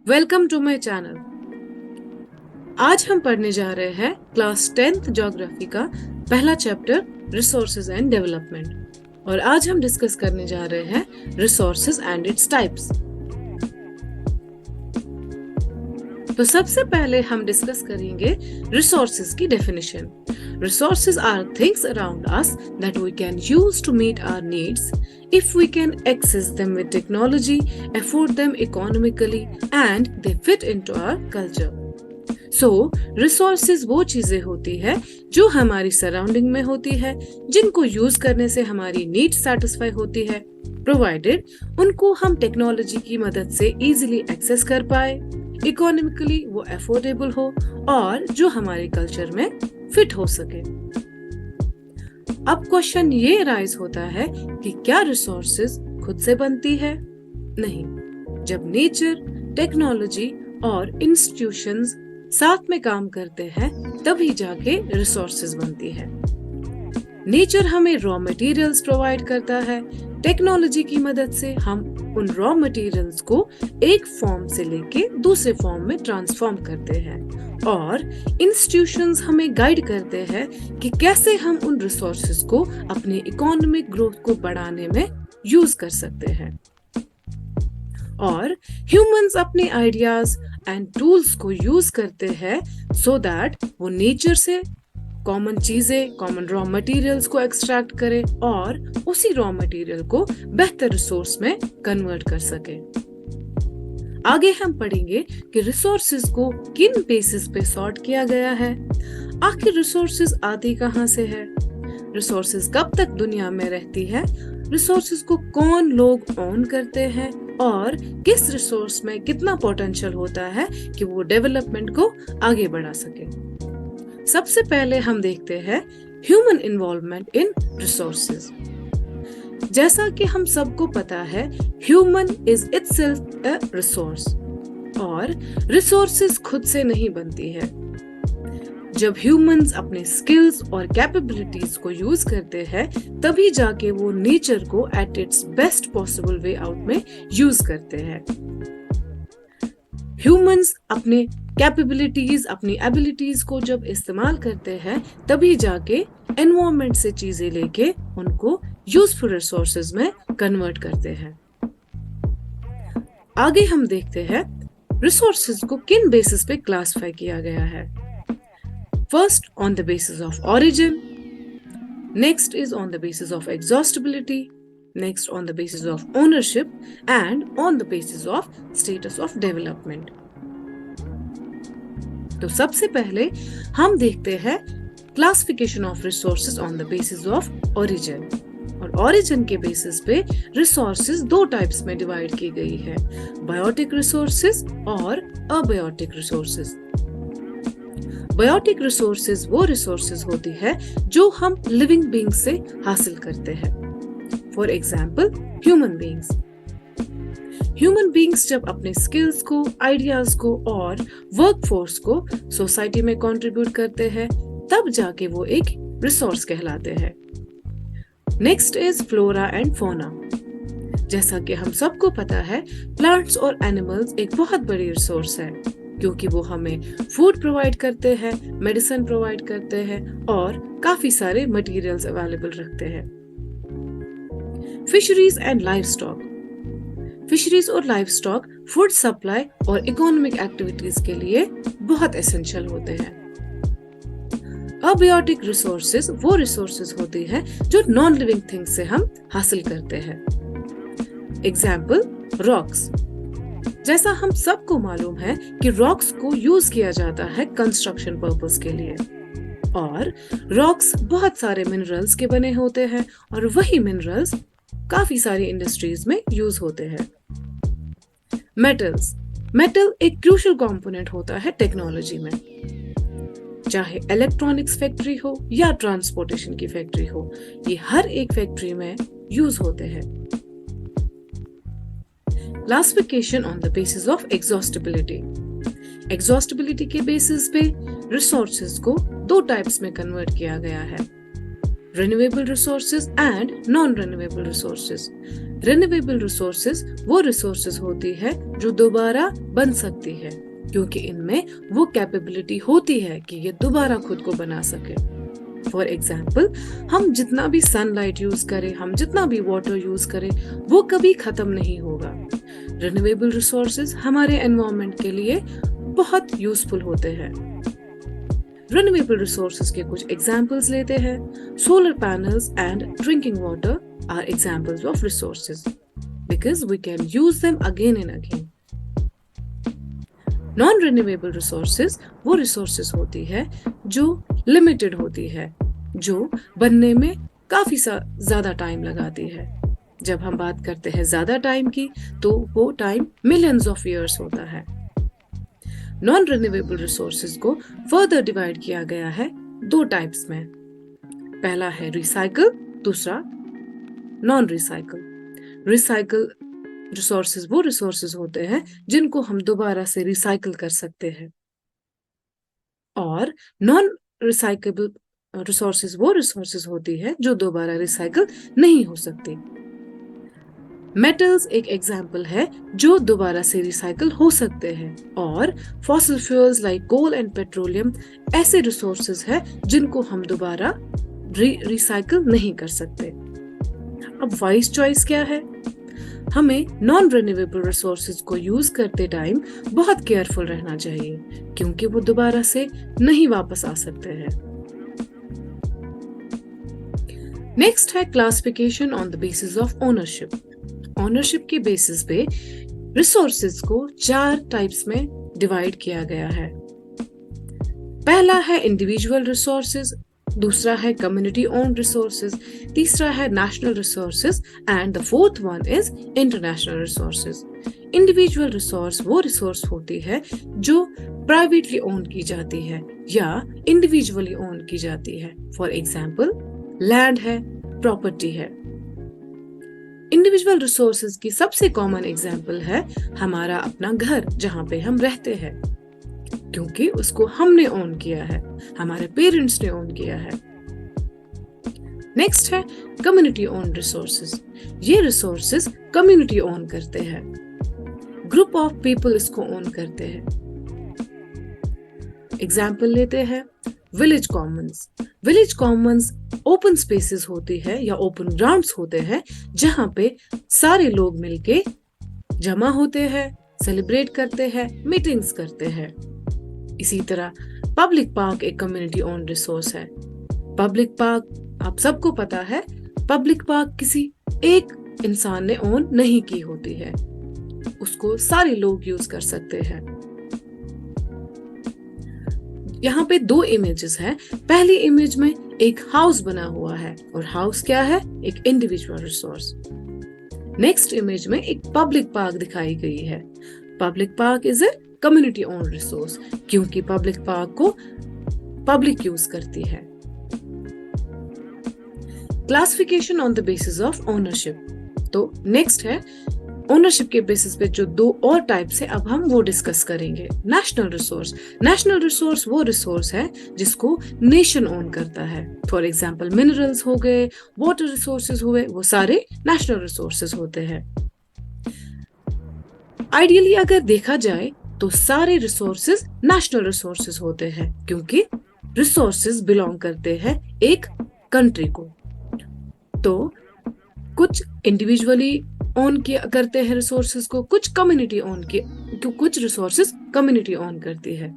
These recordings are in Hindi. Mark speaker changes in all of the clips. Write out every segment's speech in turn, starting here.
Speaker 1: Welcome to my channel. आज हम पढ़ने जा रहे हैं क्लास 10th ज्योग्राफी का पहला चैप्टर रिसोर्सेज एंड डेवलपमेंट और आज हम डिस्कस करने जा रहे हैं रिसोर्सेज एंड इट्स टाइप्स। तो सबसे पहले हम डिस्कस करेंगे रिसोर्सेज की definition. Resources are things around us that we can use to meet our needs if we can access them with technology, afford them economically, and they fit into our culture. So, resources वो चीजें होती है जो हमारी सराउंडिंग में होती है, जिनको यूज करने से हमारी नीड सेटिस्फाई होती है, प्रोवाइडेड उनको हम टेक्नोलॉजी की मदद से इजीली एक्सेस कर पाए, इकोनॉमिकली वो अफोर्डेबल हो और जो हमारे कल्चर में फिट हो सके। अब क्वेश्चन ये राइज होता है कि क्या रिसोर्सेज खुद से बनती है? नहीं। जब नेचर, टेक्नोलॉजी और इंस्टीट्यूशंस साथ में काम करते हैं तभी जाके रिसोर्सेज बनती है। नेचर हमें रॉ मटेरियल्स प्रोवाइड करता है, टेक्नोलॉजी की मदद से हम उन रॉ मटेरियल्स को एक फॉर्म से लेके दूसरे फॉर्म में ट्रांसफॉर्म करते हैं और इंस्टीट्यूशंस हमें गाइड करते हैं कि कैसे हम उन रिसोर्सेज को अपने इकोनॉमिक ग्रोथ को बढ़ाने में यूज कर सकते हैं। और ह्यूमंस अपने आइडियाज एंड टूल्स को यूज करते हैं सो दैट वो नेचर से कॉमन चीजें, कॉमन रॉ मटेरियल्स को एक्सट्रैक्ट करें और उसी रॉ मटेरियल को बेहतर रिसोर्स में कन्वर्ट कर सके। आगे हम पढ़ेंगे कि रिसोर्सेज को किन बेसिस पे सॉर्ट किया गया है, आखिर रिसोर्सेज आती कहाँ से है, रिसोर्सेज कब तक दुनिया में रहती है, रिसोर्सेज को कौन लोग ऑन करते हैं और किस रिसोर्स में कितना पोटेंशियल होता है कि वो डेवलपमेंट को आगे बढ़ा सके। सबसे पहले हम देखते हैं ह्यूमन इन्वॉल्वमेंट इन रिसोर्सेज। जैसा कि हम सबको पता है, human is itself a resource और रिसोर्सेज खुद से नहीं बनती है। जब ह्यूमंस अपने स्किल्स और कैपेबिलिटीज को यूज करते हैं तभी जाके वो नेचर को at its best possible way out में यूज करते हैं। ह्यूमंस अपने कैपेबिलिटीज, अपनी एबिलिटीज को जब इस्तेमाल करते हैं तभी जाके एनवायरनमेंट से चीजें लेके उनको यूजफुल रिसोर्सेज में कन्वर्ट करते हैं। आगे हम देखते हैं रिसोर्सेज को किन बेसिस पे क्लासिफाई किया गया है। First on the basis of origin, next is on the basis of exhaustibility, next on the basis of ownership and on the basis of status of development। तो सबसे पहले हम देखते हैं classification of resources on the basis of origin. और ओरिजिन के बेसिस पे रिसोर्सेज दो टाइप्स में डिवाइड की गई है, बायोटिक रिसोर्सेज और अबायोटिक रिसोर्सेज। बायोटिक रिसोर्सेज वो रिसोर्सेज होती है जो हम लिविंग बीइंग से हासिल करते हैं। For example human beings. Human beings जब अपने स्किल्स को, आइडियाज को और वर्कफोर्स को सोसाइटी में कंट्रीब्यूट करते हैं तब जाके वो एक रिसोर्स कहलाते हैं। Next is flora and fauna. जैसा कि हम सबको पता है, प्लांट्स और एनिमल्स एक बहुत बड़ी रिसोर्स है क्योंकि वो हमें फूड प्रोवाइड करते हैं, मेडिसिन प्रोवाइड करते हैं और काफी सारे मटेरियल्स अवेलेबल रखते हैं। Fisheries and livestock. फिशरीज और लाइवस्टॉक फूड सप्लाई और इकोनॉमिक एक्टिविटीज के लिए बहुत एसेंशियल होते हैं। अबायोटिक रिसोर्सेज वो रिसोर्सेज होती हैं जो नॉन लिविंग थिंग्स से हम हासिल करते हैं। Example rocks. जैसा हम सबको मालूम है कि रॉक्स को यूज किया जाता है कंस्ट्रक्शन पर्पस के लिए और रॉक्स बहुत सारे मिनरल्स के बने होते हैं और वही मिनरल्स काफी सारी इंडस्ट्रीज में यूज होते हैं। मेटल्स। मेटल एक क्रूशियल कंपोनेंट होता है टेक्नोलॉजी में, चाहे इलेक्ट्रॉनिक्स फैक्ट्री हो या ट्रांसपोर्टेशन की फैक्ट्री हो, ये हर एक फैक्ट्री में यूज होते हैं। Classification on the basis of exhaustibility. Exhaustibility के बेसिस पे रिसोर्सेज को दो टाइप्स में कन्वर्ट किया गया है, renewable resources and non renewable resources. Renewable resources वो रिसोर्सेज होती है जो दोबारा बन सकती है, क्योंकि इनमें वो कैपेबिलिटी होती है कि ये दोबारा खुद को बना सके। फॉर एग्जाम्पल, हम जितना भी सनलाइट यूज करें, हम जितना भी वाटर यूज करें, वो कभी खत्म नहीं होगा। रिन्यूएबल रिसोर्सेज हमारे एनवायरनमेंट के लिए बहुत यूजफुल होते हैं। रिन्यूएबल रिसोर्सेज के कुछ एग्जाम्पल्स लेते हैं। Solar panels and drinking water are examples of resources because we can use them again and again. Non renewable resources वो रिसोर्सेज होती है जो लिमिटेड होती है, जो बनने में काफी ज्यादा टाइम लगाती है। जब हम बात करते हैं ज्यादा टाइम की, तो वो टाइम मिलियंस ऑफ ईयर्स होता है। नॉन रिन्यूएबल रिसोर्सेज को फर्दर डिवाइड किया गया है दो टाइप्स में। पहला है रिसाइकल, दूसरा नॉन रिसाइकल। रिसाइकल रिसोर्सेज वो रिसोर्सेज होते हैं जिनको हम दोबारा से रिसाइकल कर सकते हैं, और नॉन रिसाइकेबल रिसोर्सेज वो रिसोर्सेज होती है जो दोबारा रिसाइकल नहीं हो सकती। मेटल्स एक एग्जाम्पल है जो दोबारा से रिसाइकल हो सकते हैं, और fossil fuels like coal and petroleum ऐसे रिसोर्सेज है जिनको हम दोबारा रिसाइकल नहीं कर सकते। अब वाइज चॉइस क्या है? हमें नॉन रिन्यूएबल रिसोर्सेज को यूज करते टाइम बहुत केयरफुल रहना चाहिए, क्योंकि वो दोबारा से नहीं वापस आ सकते हैं। नेक्स्ट है classification on the basis of ownership. Ownership के बेसिस पे रिसोर्सेज को 4 टाइप्स में डिवाइड किया गया है। पहला है इंडिविजुअल रिसोर्सेज, दूसरा है कम्युनिटी ओन्ड रिसोर्सेज, तीसरा है national resources and the fourth one is international resources. Individual resource वो रिसोर्स होती है जो प्राइवेटली ओन की जाती है या इंडिविजुअली ओन की जाती है। फॉर एग्जाम्पल, लैंड है, प्रॉपर्टी है। इंडिविजुअल रिसोर्सेज की सबसे कॉमन एग्जाम्पल है हमारा अपना घर, जहाँ पे हम रहते हैं, क्योंकि उसको हमने ओन किया है, हमारे पेरेंट्स ने ओन किया है। नेक्स्ट है कम्युनिटी ओन रिसोर्सेज। ये रिसोर्सेज कम्युनिटी ओन करते हैं, ग्रुप ऑफ पीपल इसको ओन करते हैं। एग्जाम्पल लेते हैं village Commons. Village Commons open spaces होती है या ओपन ग्राउंड्स होते हैं जहां पे सारे लोग मिलके जमा होते हैं, सेलिब्रेट करते हैं, मीटिंग्स करते हैं। इसी तरह पब्लिक पार्क एक कम्युनिटी ओन रिसोर्स है। पब्लिक पार्क आप सबको पता है, पब्लिक पार्क किसी एक इंसान ने ओन नहीं की होती है, उसको सारे लोग यूज कर सकते हैं। यहाँ पे 2 इमेजेस हैं। पहली इमेज में एक हाउस बना हुआ है, और हाउस क्या है? एक इंडिविजुअल रिसोर्स। नेक्स्ट इमेज में एक पब्लिक पार्क दिखाई गई है। Public park is a community own resource, क्योंकि पब्लिक पार्क को पब्लिक यूज करती है। Classification on the basis of ownership. तो नेक्स्ट है ओनरशिप के बेसिस पे जो 2 और टाइप्स है, अब हम वो डिस्कस करेंगे। National resource. नेशनल रिसोर्स वो रिसोर्स है जिसको नेशन ओन करता है। फॉर एग्जांपल मिनरल्स हो गए, वाटर रिसोर्सेज हुए, वो सारे नेशनल रिसोर्सेज होते हैं। आइडियली अगर देखा जाए तो सारे रिसोर्सेज नेशनल रिसोर्सेज होते हैं, क्योंकि रिसोर्सेज बिलोंग करते हैं एक कंट्री को। तो कुछ इंडिविजुअली ओन किया करते हैं रिसोर्सेज को, कुछ कम्युनिटी ओन किया, कुछ रिसोर्सेज कम्युनिटी ओन करती है।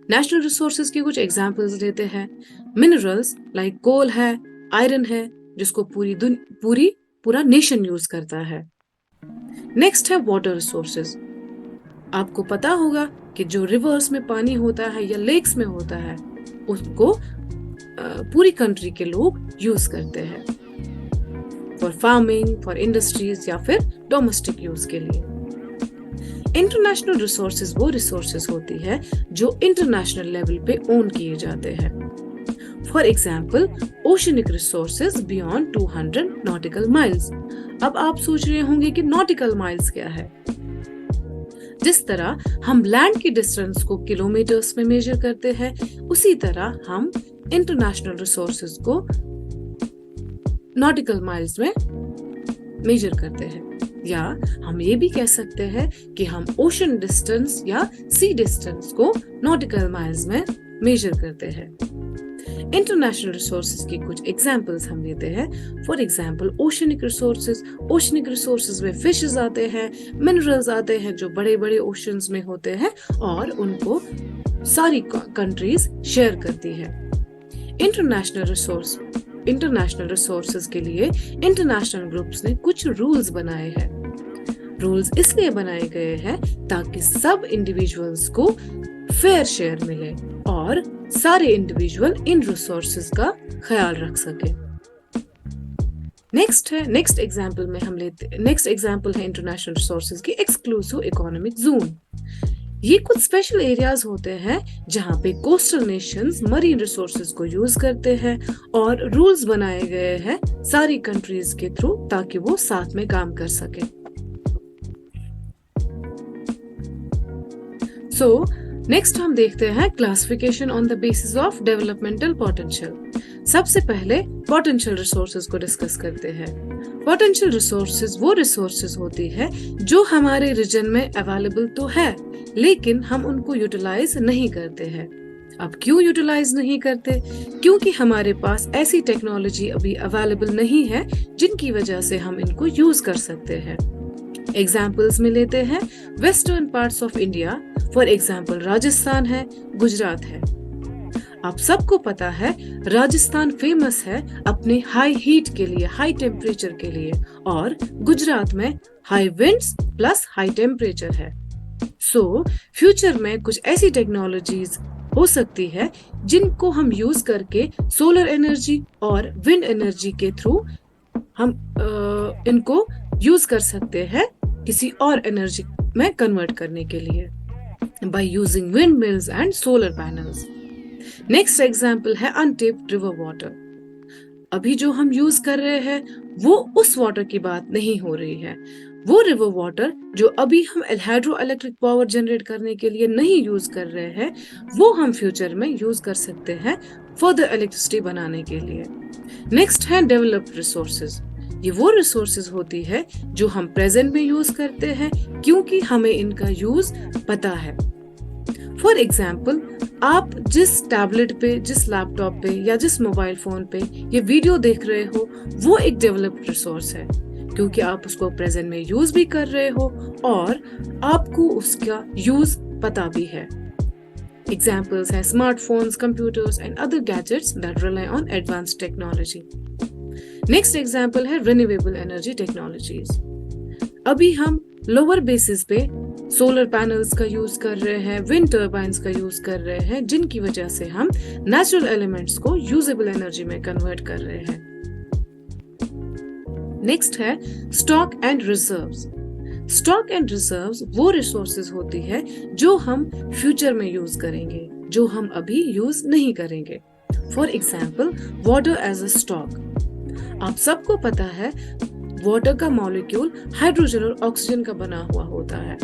Speaker 1: नेशनल रिसोर्सेज के कुछ एग्जांपल्स लेते हैं। मिनरल्स लाइक कोल है, आयरन है, जिसको पूरा नेशन यूज करता है। नेक्स्ट है वाटर रिसोर्सेज। आपको पता होगा कि जो रिवर्स में पानी होता है या लेक्स में होता है, उसको पूरी कंट्री के लोग यूज करते हैं फॉर फार्मिंग, फॉर इंडस्ट्रीज या फिर डोमेस्टिक यूज के लिए। इंटरनेशनल रिसोर्सेज वो रिसोर्सेज होती है जो इंटरनेशनल लेवल पे ओन किए जाते हैं। For example oceanic resources beyond 200 nautical miles. अब आप सोच रहे होंगे कि नॉटिकल माइल्स क्या है। जिस तरह हम लैंड की डिस्टेंस को किलोमीटर्स में मेजर करते हैं, उसी तरह हम इंटरनेशनल रिसोर्सेज को नॉटिकल माइल्स में मेजर करते हैं, या हम ये भी कह सकते हैं कि हम ओशन डिस्टेंस या सी डिस्टेंस को नॉटिकल माइल्स में मेजर करते हैं। इंटरनेशनल रिसोर्सेज की कुछ एग्जांपल्स हम लेते हैं। फॉर एग्जांपल ओशनिक रिसोर्सेज में फिशेस आते हैं, मिनरल्स आते हैं जो बड़े बड़े ओशंस में होते हैं और उनको सारी कंट्रीज शेयर करती है। इंटरनेशनल रिसोर्सेज के लिए इंटरनेशनल ग्रुप्स ने कुछ रूल्स बनाए हैं। रूल्स इसलिए बनाए गए हैं ताकि सब इंडिविजुअल्स को फेयर शेयर मिले और सारे इंडिविजुअल इन रिसोर्सेज का ख्याल रख सके। नेक्स्ट एग्जांपल है इंटरनेशनल रिसोर्सेज की एक्सक्लूसिव इकोनॉमिक जोन। ये कुछ स्पेशल एरियाज होते हैं जहां पे कोस्टल नेशंस मरीन रिसोर्सेज को यूज करते हैं और रूल्स बनाए गए हैं सारी कंट्रीज के थ्रू ताकि वो साथ में काम कर सके। सो नेक्स्ट हम देखते हैं classification on the basis of developmental potential. सबसे पहले पोटेंशियल रिसोर्सेज को डिस्कस करते हैं। पोटेंशियल रिसोर्सेज वो रिसोर्सेज होती है जो हमारे रीजन में अवेलेबल तो है लेकिन हम उनको यूटिलाइज नहीं करते हैं। अब क्यों यूटिलाइज नहीं करते? क्योंकि हमारे पास ऐसी टेक्नोलॉजी अभी अवेलेबल नहीं है जिनकी वजह से हम इनको यूज कर सकते हैं। एग्जाम्पल्स में लेते हैं western parts of India, for example Rajasthan है, गुजरात है। आप सबको पता है राजस्थान फेमस है अपने हाई हीट के लिए, हाई टेम्परेचर के लिए, और गुजरात में high winds plus high temperature है। सो फ्यूचर में कुछ ऐसी टेक्नोलॉजीज हो सकती है जिनको हम यूज करके सोलर एनर्जी और विंड एनर्जी के थ्रू हम इनको यूज कर सकते हैं किसी और एनर्जी में कन्वर्ट करने के लिए by using windmills and solar panels. Next example है अनटेप्ड रिवर वाटर। अभी जो हम यूज कर रहे हैं वो उस वाटर की बात नहीं हो रही है। वो रिवर वाटर जो अभी हम हाइड्रो इलेक्ट्रिक पावर जनरेट करने के लिए नहीं यूज कर रहे हैं वो हम फ्यूचर में यूज कर सकते हैं फर्दर इलेक्ट्रिसिटी बनाने के लिए। नेक्स्ट है डेवलप्ड रिसोर्सेज। ये वो रिसोर्सेज होती है जो हम प्रेजेंट में यूज करते हैं क्योंकि हमें इनका यूज पता है। फॉर एग्जाम्पल आप जिस टैबलेट पे, जिस लैपटॉप पे या जिस मोबाइल फोन पे ये वीडियो देख रहे हो वो एक डेवलप्ड रिसोर्स है क्योंकि आप उसको प्रेजेंट में यूज भी कर रहे हो और आपको उसका यूज पता भी है। एग्जाम्पल्स हैं smartphones, computers and other gadgets that rely on advanced technology. Next example है रिन्यूएबल एनर्जी टेक्नोलॉजीज। अभी हम लोअर बेसिस पे सोलर पैनल्स का यूज कर रहे हैं, विंड टर्बाइंस का यूज कर रहे हैं जिनकी वजह से हम नेचुरल एलिमेंट्स को यूजेबल एनर्जी में कन्वर्ट कर रहे हैं। नेक्स्ट है stock and reserves. Stock and reserves वो रिसोर्सेज होती है जो हम फ्यूचर में यूज करेंगे, जो हम अभी यूज नहीं करेंगे। For example water as a stock. आप सबको पता है वाटर का मॉलिक्यूल हाइड्रोजन और ऑक्सीजन का बना हुआ होता है।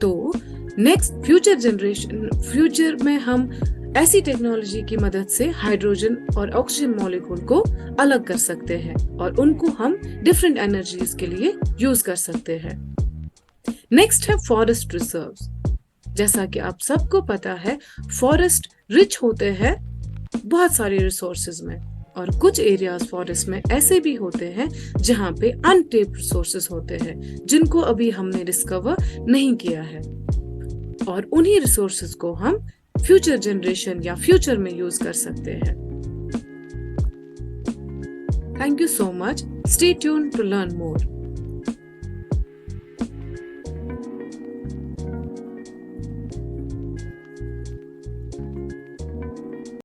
Speaker 1: तो नेक्स्ट फ्यूचर में हम ऐसी टेक्नोलॉजी की मदद से हाइड्रोजन और ऑक्सीजन मॉलिक्यूल को अलग कर सकते हैं और उनको हम डिफरेंट एनर्जीज के लिए यूज कर सकते हैं। नेक्स्ट है फॉरेस्ट रिजर्व्स। जैसा कि आप सबको पता है फॉरेस्ट रिच होते हैं बहुत सारी रिसोर्सेज में और कुछ एरियाज फॉरेस्ट में ऐसे भी होते हैं जहां पे अनटेप्ड रिसोर्सेज होते हैं जिनको अभी हमने डिस्कवर नहीं किया है और उन्हीं रिसोर्सेज को हम फ्यूचर जनरेशन या फ्यूचर में यूज कर सकते हैं। Thank you so much. Stay tuned to learn more.